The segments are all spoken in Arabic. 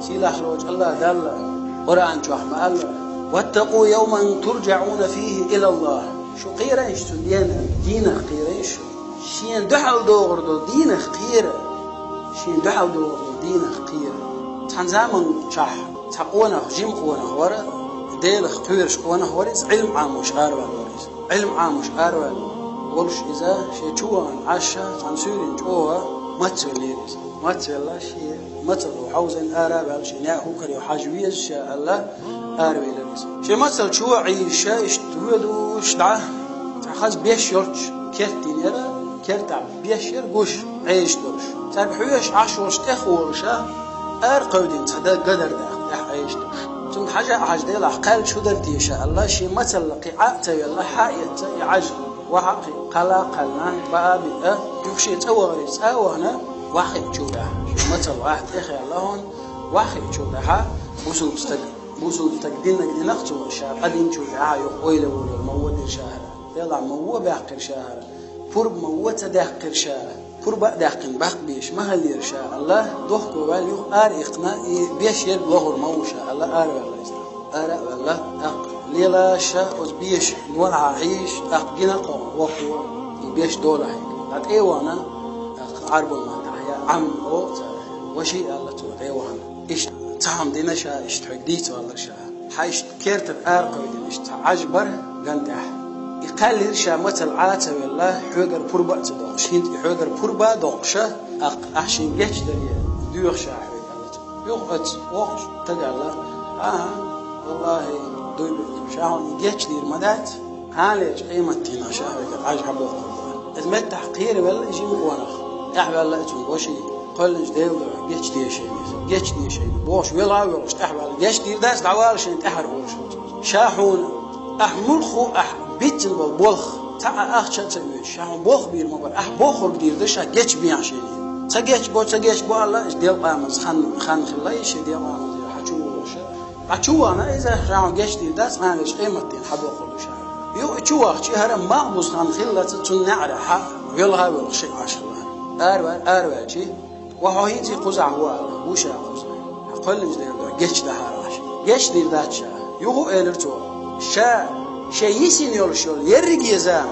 سيلاح روج الله دل قرآن شوح ما الله واتقوا يوما ترجعون فيه إلى الله شو قيرة إيش دينه قيرة إيش شين دحل دوغردو دينه قيرة شين دحل دوغردو دينه قيرة تحن زمن شح تقونا جيم قونا ورا ديل اختيرش قونا وريس علم عام مش أروى وريس علم عام مش أروى ولش إذا شيء شوان عشا تنسورين جوا ما توليرس ما تولى شيء مثل وحوزن أراب شيء نأخو كريو حاجويز شاء الله أروى لريس شيء مثل شو عيشة اشتودو اشدعه تأخذ بيش يرج كرتين يرى كرتع بيش يرجوش عيش درش تبحويش عشورش تخورشة أرقودين تدا قدر ده عيش درش ثم حاجة ديلا قال شو درتي إن شاء الله شيء مثل قاعة يلا حائط يعجل وحقي قلنا بابي يفشي تواريس أنا واحد شوده مثل واحد إخي اللهون واحد شوده بوسو تقدين نقدي نقطو شهر قدين شوده يقويله ولا موود شهر يلا مو باقر شهر فرب مو تداقر شهر فرب داقن باق بيش ما هل يرشاء الله ضحك واليو إقنا بيش يد ظهر مو شاء الله والله ليلا شاء بيش نور عيش جنا قوم وقوة بيش دولة هيك أيوانا عرب ما تعيا عم أو وشيء الله تقول أيوانا إيش تعم دينا شاء إيش تحديت والله شاء حيش كيرت الأرقى ودين إيش تعجبر جنتح يقلل شاء مثل عاتة والله حجر بربع تدوقش هنت حجر بربع دوقشة أحشين جيش دريه ديوخ شاء حجر يوقت وقش تقال والله دوي شاهون جيش دير مدات هاليش قيمة تينا شاهون عجب بوقت إذا ما التحقير ولا يجي مقوانا أحب الله أتون وشي قل جديد جيش دير شيء بوش ولا ولاش أحب جيش دير داس دعوال شيء تحر بوش شاهون أحملخو بيت البولخ تاع أخشى تسوي شاهون بوخ بير مبر بوخر دير ده شا جيش بيعشيني تجيش بو الله إيش ديال قامز خان خلايش ديال قامز أشوف أنا إذا شاهون جيش دير داس ما ليش قيمتين حبوا كل شيء يو أشوف شيء هرم معبوس خان خلة تنعر حق يلها ولا شيء عشرة أروى شيء وهو يجي قزع هو وش قزع قل مش دير جيش ده هراش جيش دير دات شا يو إلرتو شا شيء يسينيول شول يرج يزام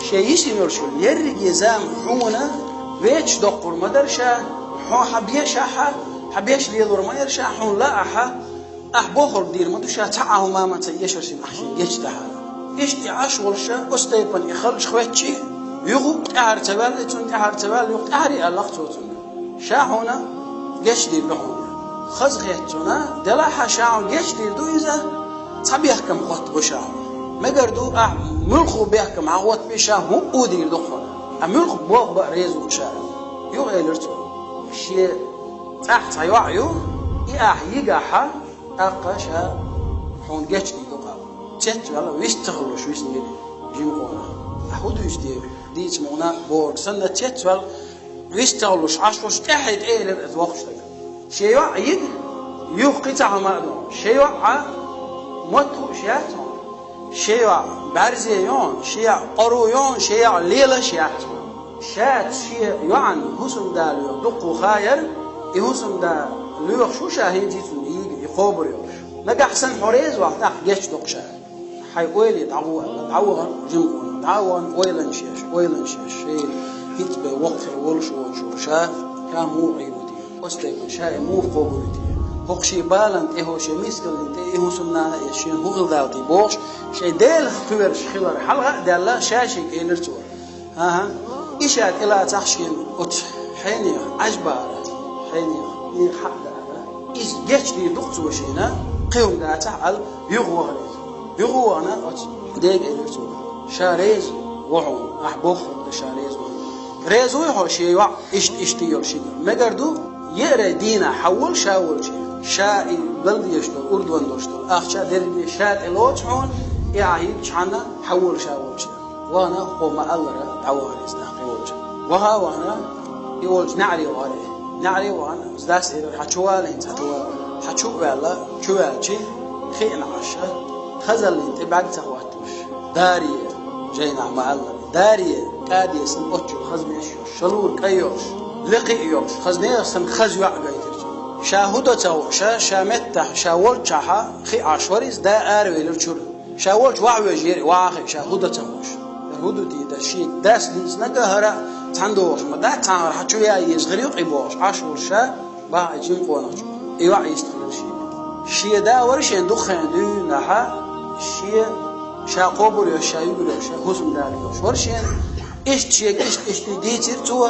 شيء يسينيول شول يرج يزام حونا ويش دقور مدرشة حو حبيش ليدور ما يرشا حون لا بوخر دير ما دوشا تعه ما تيشرسين أحشين جيش تحالا إيش تعاش ورشا أستيبن يخرج خواتشي يغو تعر تبال يغو تعري ألقتوتنا شاهونا جيش دير لحونا خزغيتنا دلاحا شاهون جيش دير دو إذا تبيحكم قط بشاهون مقردو ملخو بيحكم عوات بشاهون ودير دخونا ملخو بوغ بأريزو بشاهون يغو إلرتو شيء تحت يوعيو يقاحا أقاشا حون جاتش دي دوقا تشت والله ويش تخلوش ويش نجدي جيمقونا أحودو يش دي تسمعنا بورد سنة تشت والله ويش تخلوش عشوش تحت إيه للأذواقش تجا شيء يوعيد يوقي تعمادو شيء يوعى متو شياتون شيء يوعى بارزيون شيء قرويون شيء ليلة شياتون شات شيء يوعن هسم داليو دقو خاير يهسم دا ليوخ شو شاهين جيتون يقابر يوش نجا حسن حريز وقتها جيش دقشة حيقولي دعوة جمعون دعوة ويلن شيش شيء هيت بوقت الولش وشورشا كامو عيودي أستيقن شاي مو قابرتي هقشي بالن إهو شيء مسكل إنتي إهو سمنا إيشين هو غلطي بوش شيء ديل خبر خلر حلقة دالله شاشي إلرتو إيشاد إلى تحشين حيني عجبارة حيني حق إيش جيش دي دكتور وشينا قيوم دا تعال يغوانا ديق إلرتو شاريز وعون أحبوخ شاريز وعون ريزو يحو شيء إشتيور شيء مقردو يقرأ دينا حول شاول شائي بلد يشتو أردوان دوشتو أخشا دربي شاد إلوش عون إعايب شعنا حول شاول شيء وانا هو ما ألرا دعواريز ناقيولش وانا يقولش نعري وانا زداس إلو حشوالين حشوال شوالشي خينا عشا خزل انت بعد تخواتوش دارية جينا مع الله دارية قادية سن أتشو خزميش شلور كيوش لقيوش خزنية سن خزيو عقايترش شاهدته شامته شاولتها خي عشوريز دا أروي للشر شاولت وعوي جيري واخي شاهدته هدودي دا شيء داس ليس نجهرة تندوش ما ده تعمل حتى يا يصغر يقيبوش عشور شا بقى يجين قونش يوع يستخدم شيء دا ورشين دخان دو نها شيء شا قبر يا شا يقول يا شا حسن داريوش ورشين إيش شيء إيش ديتير توا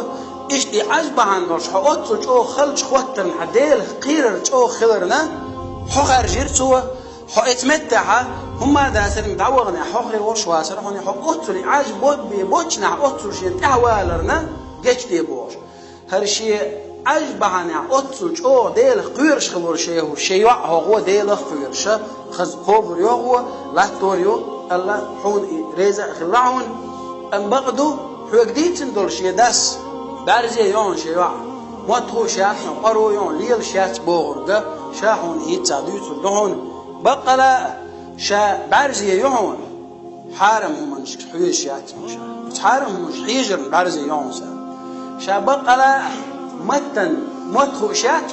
إيش دي عجب عندوش حقط جو خلش خوتن حديل قير جو خيرنا حقر جير توا حقتمتها هم داسر متعوغنا حقر وشواسر هون حقط لي عجب بوچنا حقط شيء تعوالرنا جيش دي بوش هر شيء عجب عن حقط جو ديل قيرش خلور شيء هو شيء هو ديل قيرش خز قبر يوغو لا توريو الله حون ريزا خلعون ام بغدو حوجديتن دول شيء داس بارزي يون شيء ما تخو شاتنا قرو يون ليل شات بوغرده شاحون يتعديت لهون بقلا شا بارزي يون حارم هم مش حوي شات مش حارم مش حيجر بارزي يون شا بقلا متن متخو شات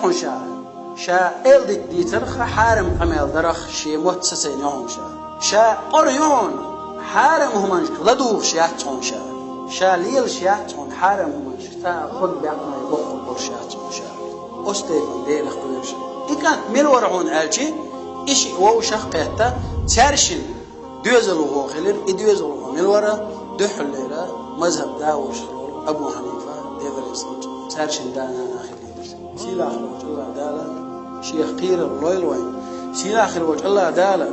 شا إلدك دي ترخ حارم قميل درخ شي موت سسين يون شا قرو يون حارم هم مش لدوغ شات شا ليل شات حارم هم مش تا خد بعنا يبقى برشات أستيقن ديل خبرش إكان ملور عون ألشي إشي وو شقيته ترشن دوزل وهو خلير إدوزل وهو ملورة دحليرة مذهب داوش أبو حنيفة ديفريس ترشن دانا خلير سيلا آخر وجه الله دالا شيخ قير الليل وين سيلا آخر وجه الله دالا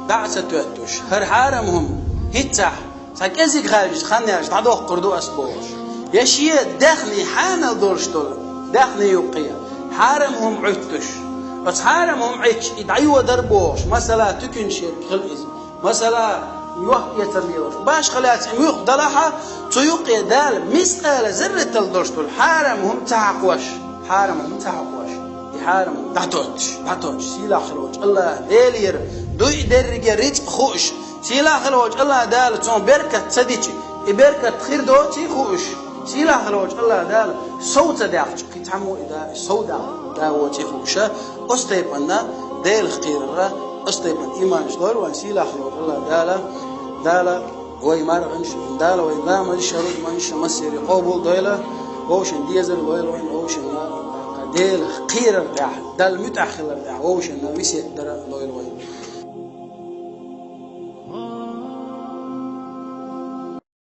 دعسة توتش هر حارمهم هتح ساكزيك خارج خانياش تعدوه قردو أسبوش يشي دخني حانا دورشتول دخني يقيا حارمهم عتش بس حارمهم عتش يدعيوا دربوش مثلا تكن شيء خلص مثلا يوح يتربيوش باش خلات يوح دلحة تيوقي دال مسألة زرة الدورشتول حارمهم تعقوش حارمهم دعتوش سيلا خلوش الله ديلير دوي درجة ريت خوش سيلا خلوش الله دال تون بركة صديقي بركة خير دوتي خوش سيلا خلوش الله دال صوت داعش كتعمو إذا صوت داوتي خوشة أستيبنا ديل خيرة أستيبن إيمان شلول وسيلا خلوش الله دال ويمر عنش دال وإذا ما يشرد ما يش مسير قبول ديله ووشن ديزل ويل وين ووشن ديل خيرة داع دال متأخر داع ووشن نبيس يقدر ويل وين